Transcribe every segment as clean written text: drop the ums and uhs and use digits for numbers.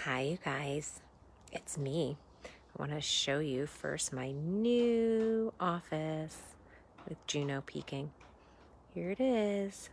Hi, you guys. It's me. I want to show you first my new office with Juno peeking. Here it is.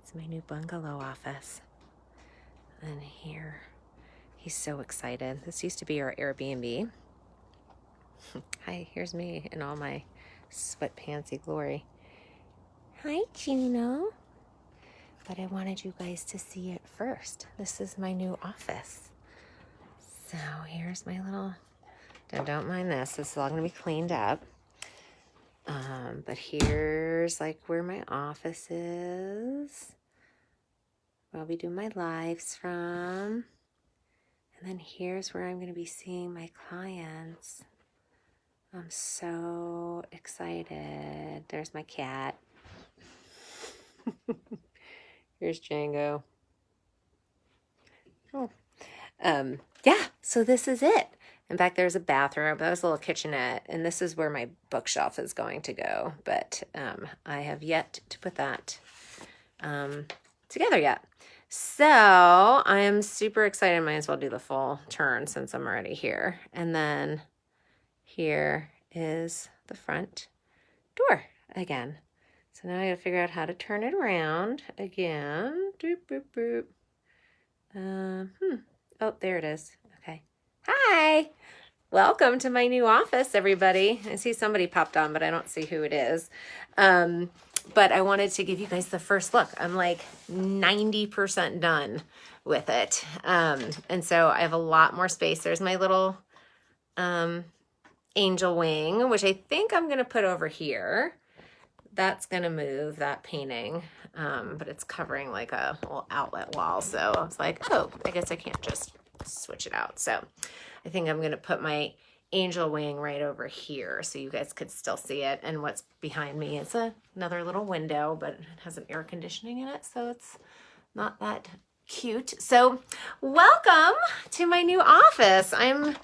It's my new bungalow office. And here, he's so excited. This used to be our Airbnb. Hi, here's me in all my sweatpantsy glory. Hi, Juno. But I wanted you guys to see it first. This is my new office. So here's my little, don't mind this. This is all going to be cleaned up. But here's like where my office is. Where I'll be doing my lives from. And then here's where I'm going to be seeing my clients. I'm so excited. There's my cat. Here's Django. Oh. Yeah, so this is it. In fact, there's a bathroom. That was a little kitchenette, and this is where my bookshelf is going to go. But I have yet to put that together yet. So I am super excited. Might as well do the full turn since I'm already here. And then here is the front door again. So now I gotta figure out how to turn it around again. Doop, boop, boop. Oh, there it is. Okay. Hi. Welcome to my new office, everybody. I see somebody popped on, but I don't see who it is. But I wanted to give you guys the first look. I'm like 90% done with it. And so I have a lot more space. There's my little angel wing, which I think I'm going to put over here. That's going to move, that painting. But it's covering like a little outlet wall. So I was like, oh, I guess I can't just switch it out. So I think I'm going to put my angel wing right over here so you guys could still see it. And what's behind me is another little window, but it has an air conditioning in it, so it's not that cute. So welcome to my new office. I'm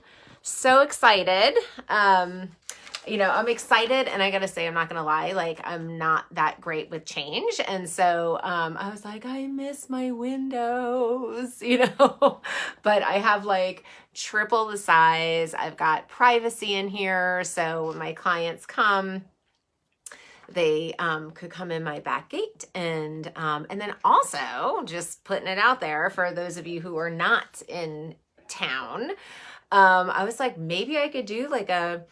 so excited. I'm excited, and I gotta say, I'm not gonna lie, like, I'm not that great with change. And so I was like, I miss my windows, but I have like triple the size. I've got privacy in here. So when my clients come, they could come in my back gate. And then also just putting it out there for those of you who are not in town. I was like, maybe I could do like a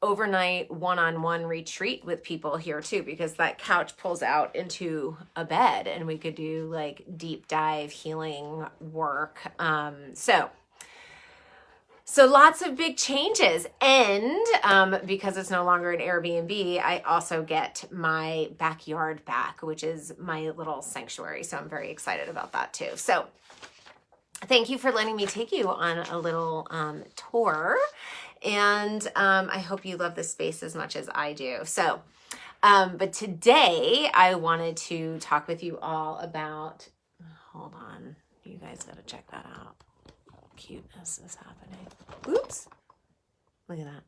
overnight one-on-one retreat with people here too, because that couch pulls out into a bed and we could do like deep dive healing work. So lots of big changes. And because it's no longer an Airbnb, I also get my backyard back, which is my little sanctuary. So I'm very excited about that too. So thank you for letting me take you on a little tour. And I hope you love this space as much as I do. So, but today I wanted to talk with you all about, hold on, you guys got to check that out. Cuteness is happening. Oops. Look at that.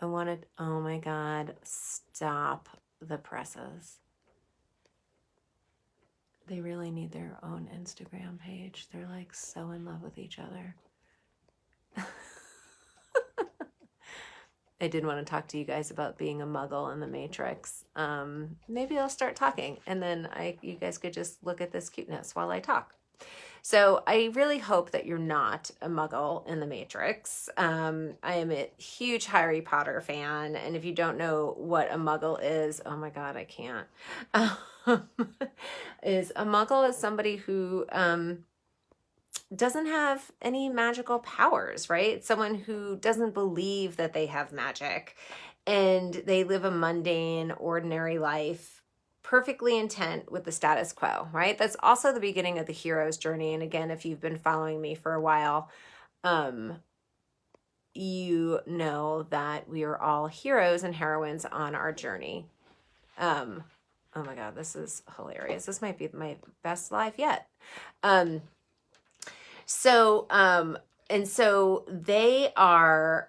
Oh my God, stop the presses. They really need their own Instagram page. They're like so in love with each other. I did want to talk to you guys about being a Muggle in the Matrix. Maybe I'll start talking, and then you guys could just look at this cuteness while I talk. So I really hope that you're not a Muggle in the Matrix. I am a huge Harry Potter fan, and if you don't know what a Muggle is, oh my God, I can't. Is a Muggle is somebody who doesn't have any magical powers, right? Someone who doesn't believe that they have magic, and they live a mundane, ordinary life, perfectly intent with the status quo, right? That's also the beginning of the hero's journey. And again, if you've been following me for a while, you know that we are all heroes and heroines on our journey. Oh my God, this is hilarious. This might be my best live yet. So they are,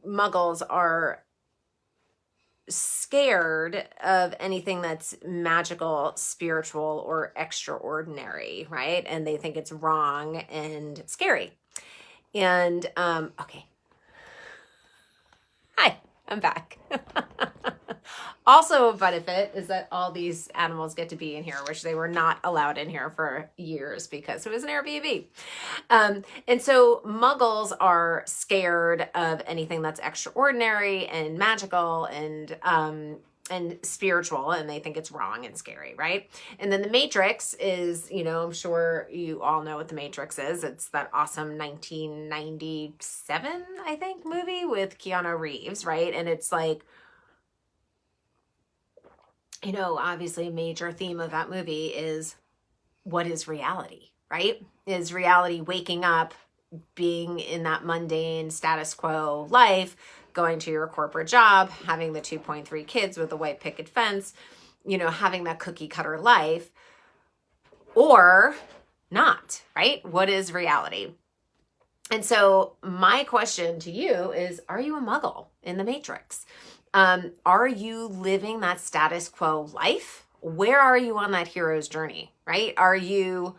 Muggles are scared of anything that's magical, spiritual, or extraordinary, right? And they think it's wrong and scary. And okay. Hi, I'm back. Also, a benefit is that all these animals get to be in here, which they were not allowed in here for years because it was an Airbnb. And so muggles are scared of anything that's extraordinary and magical and spiritual, and they think it's wrong and scary, right? And then the Matrix is, I'm sure you all know what the Matrix is. It's that awesome 1997, I think, movie with Keanu Reeves, right? And it's like, obviously a major theme of that movie is what is reality, right? Is reality waking up, being in that mundane status quo life, going to your corporate job, having the 2.3 kids with a white picket fence, having that cookie cutter life, or not, right? What is reality? And so my question to you is, are you a muggle in the Matrix? Are you living that status quo life? Where are you on that hero's journey, right? Are you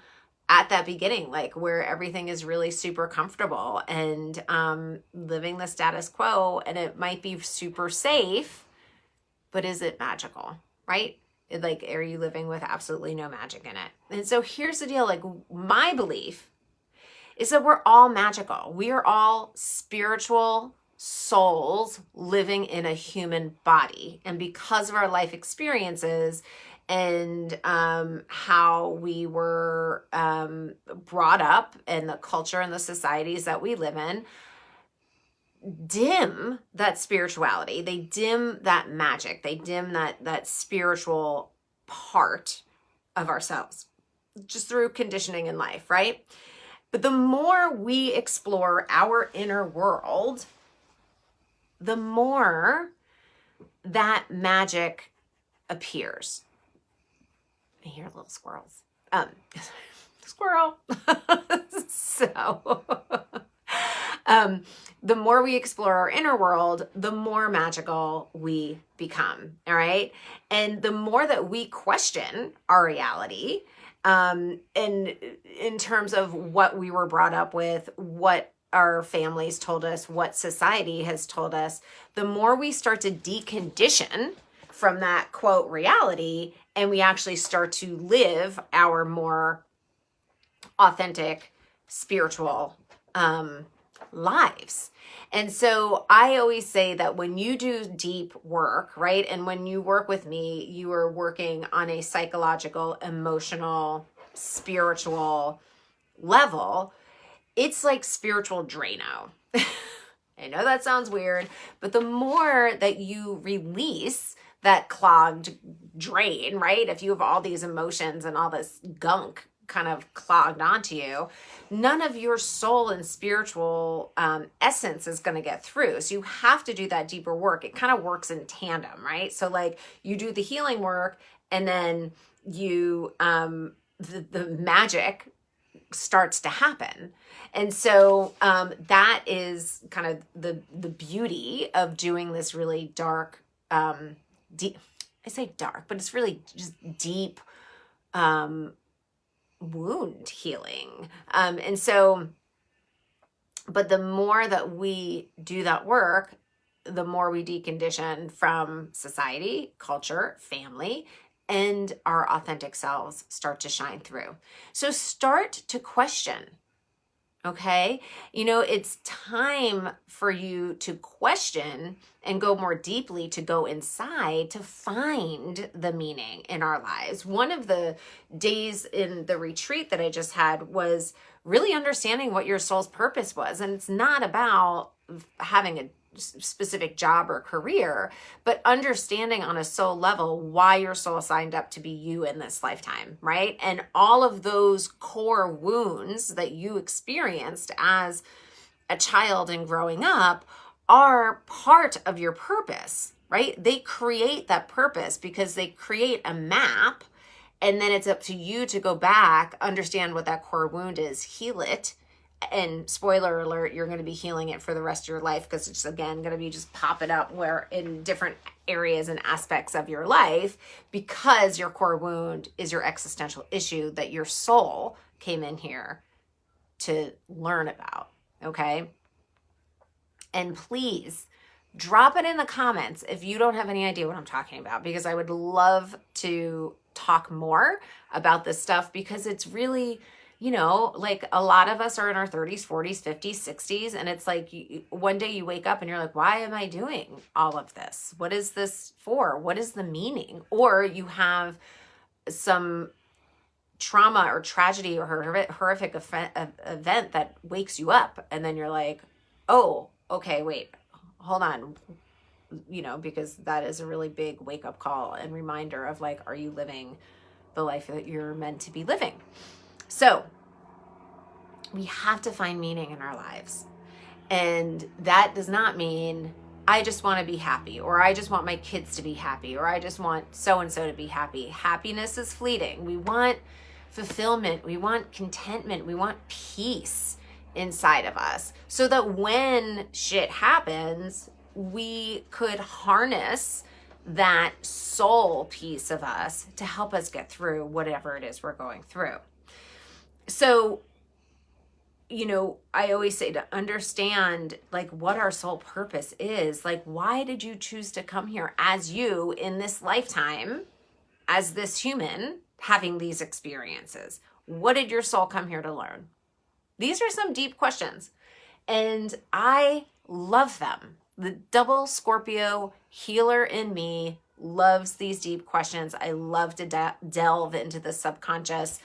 at that beginning, like where everything is really super comfortable and living the status quo, and it might be super safe, but is it magical, right? Like, are you living with absolutely no magic in it? And so here's the deal, like my belief is that we're all magical. We are all spiritual souls living in a human body. And because of our life experiences and how we were brought up and the culture and the societies that we live in, dim that spirituality. They dim that magic. They dim that spiritual part of ourselves just through conditioning in life, right? But the more we explore our inner world, the more that magic appears. I hear little squirrels. Squirrel. So, the more we explore our inner world, the more magical we become. All right. And the more that we question our reality, and in terms of what we were brought up with, what our families told us, what society has told us, the more we start to decondition from that quote reality, and we actually start to live our more authentic spiritual lives. And so I always say that when you do deep work, right, and when you work with me, you are working on a psychological, emotional, spiritual level. It's like spiritual Drano. I know that sounds weird, but the more that you release that clogged drain, right? If you have all these emotions and all this gunk kind of clogged onto you, none of your soul and spiritual essence is going to get through. So you have to do that deeper work. It kind of works in tandem, right? So like you do the healing work, and then you the magic starts to happen. And so that is kind of the beauty of doing this really dark, deep, I say dark, but it's really just deep wound healing. And so, but the more that we do that work, the more we decondition from society, culture, family, and our authentic selves start to shine through. So start to question, okay? It's time for you to question and go more deeply, to go inside, to find the meaning in our lives. One of the days in the retreat that I just had was really understanding what your soul's purpose was. And it's not about having a specific job or career, but understanding on a soul level why your soul signed up to be you in this lifetime, right? And all of those core wounds that you experienced as a child and growing up are part of your purpose, right? They create that purpose because they create a map, and then it's up to you to go back, understand what that core wound is, heal it, And spoiler alert, you're going to be healing it for the rest of your life, because it's, again, going to be just popping up where in different areas and aspects of your life, because your core wound is your existential issue that your soul came in here to learn about. Okay. And please drop it in the comments if you don't have any idea what I'm talking about, because I would love to talk more about this stuff, because it's really, you know, like a lot of us are in our 30s, 40s, 50s, 60s. And it's like one day you wake up and you're like, why am I doing all of this? What is this for? What is the meaning? Or you have some trauma or tragedy or horrific event that wakes you up. And then you're like, oh, okay, wait, hold on. You know, because that is a really big wake up call and reminder of like, are you living the life that you're meant to be living? So we have to find meaning in our lives. And that does not mean I just want to be happy, or I just want my kids to be happy, or I just want so-and-so to be happy. Happiness is fleeting. We want fulfillment. We want contentment. We want peace inside of us, so that when shit happens, we could harness that soul piece of us to help us get through whatever it is we're going through. So, you know, I always say to understand like what our soul purpose is. Like, why did you choose to come here as you in this lifetime, as this human having these experiences? What did your soul come here to learn? These are some deep questions, and I love them. The double Scorpio healer in me loves these deep questions. I love to delve into the subconscious.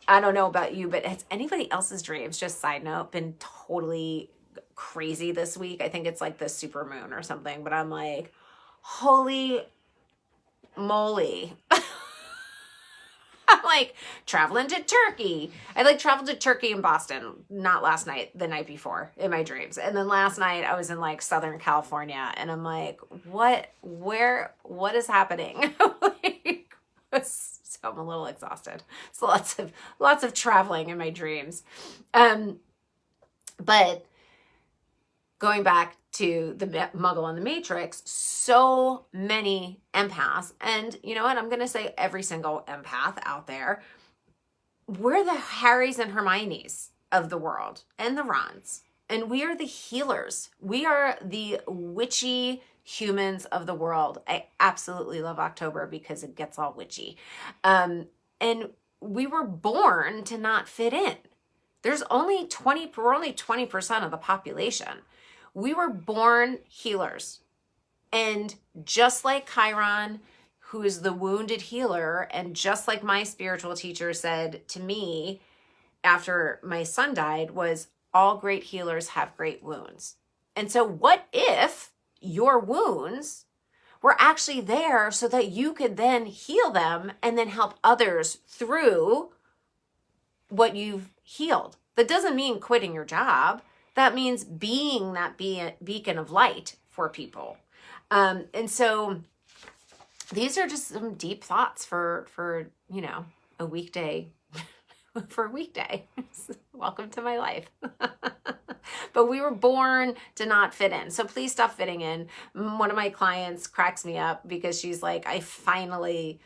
I don't know about you, but has anybody else's dreams, just side note, been totally crazy this week? I think it's like the super moon or something, but I'm like, holy moly. I'm like traveling to Turkey. I like traveled to Turkey and Boston, not last night, the night before in my dreams. And then last night I was in like Southern California, and I'm like, what is happening? So I'm a little exhausted. So lots of traveling in my dreams. But going back to the Muggle and the Matrix, so many empaths, and you know what? I'm going to say every single empath out there, we're the Harrys and Hermiones of the world, and the Rons, and we are the healers. We are the witchy humans of the world. I absolutely love October because it gets all witchy. And we were born to not fit in. We're only 20% of the population. We were born healers. And just like Chiron, who is the wounded healer, and just like my spiritual teacher said to me after my son died, was all great healers have great wounds. And so what if your wounds were actually there so that you could then heal them and then help others through what you've healed? That doesn't mean quitting your job. That means being that beacon of light for people. And so these are just some deep thoughts for you know, a weekday, for a weekday. Welcome to my life. But we were born to not fit in. So please stop fitting in. One of my clients cracks me up because she's like, I finally,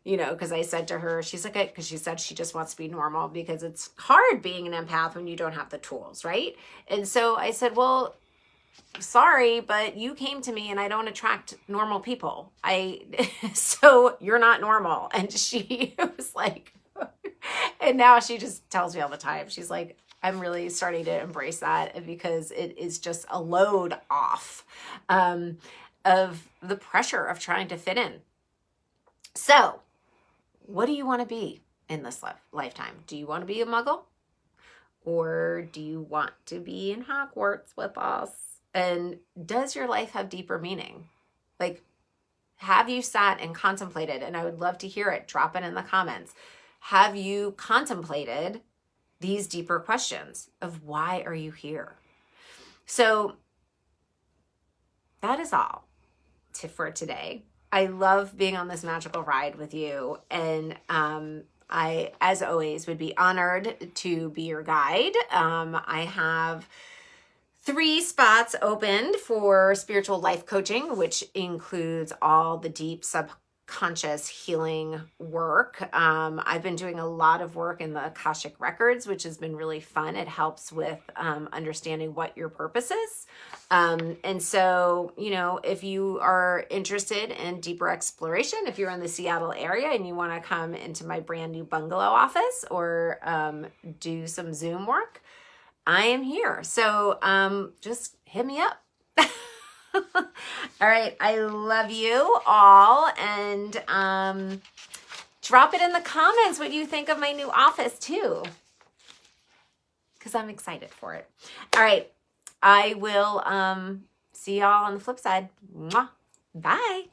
you know, because I said to her, she's like, because she said she just wants to be normal because it's hard being an empath when you don't have the tools, right? And so I said, well, sorry, but you came to me and I don't attract normal people. So you're not normal. And she was like, and now she just tells me all the time. She's like, I'm really starting to embrace that because it is just a load off of the pressure of trying to fit in. So what do you want to be in this lifetime? Do you want to be a Muggle? Or do you want to be in Hogwarts with us? And does your life have deeper meaning? Like, have you sat and contemplated? And I would love to hear it. Drop it in the comments. Have you contemplated these deeper questions of why are you here? So that is all for today. I love being on this magical ride with you. And I, as always, would be honored to be your guide. I have 3 spots opened for spiritual life coaching, which includes all the deep subconscious healing work. I've been doing a lot of work in the Akashic Records, which has been really fun. It helps with understanding what your purpose is. And so, you know, if you are interested in deeper exploration, if you're in the Seattle area and you want to come into my brand new bungalow office or do some Zoom work, I am here. So just hit me up. All right. I love you all. And drop it in the comments what you think of my new office too, because I'm excited for it. All right. I will see y'all on the flip side. Mwah. Bye.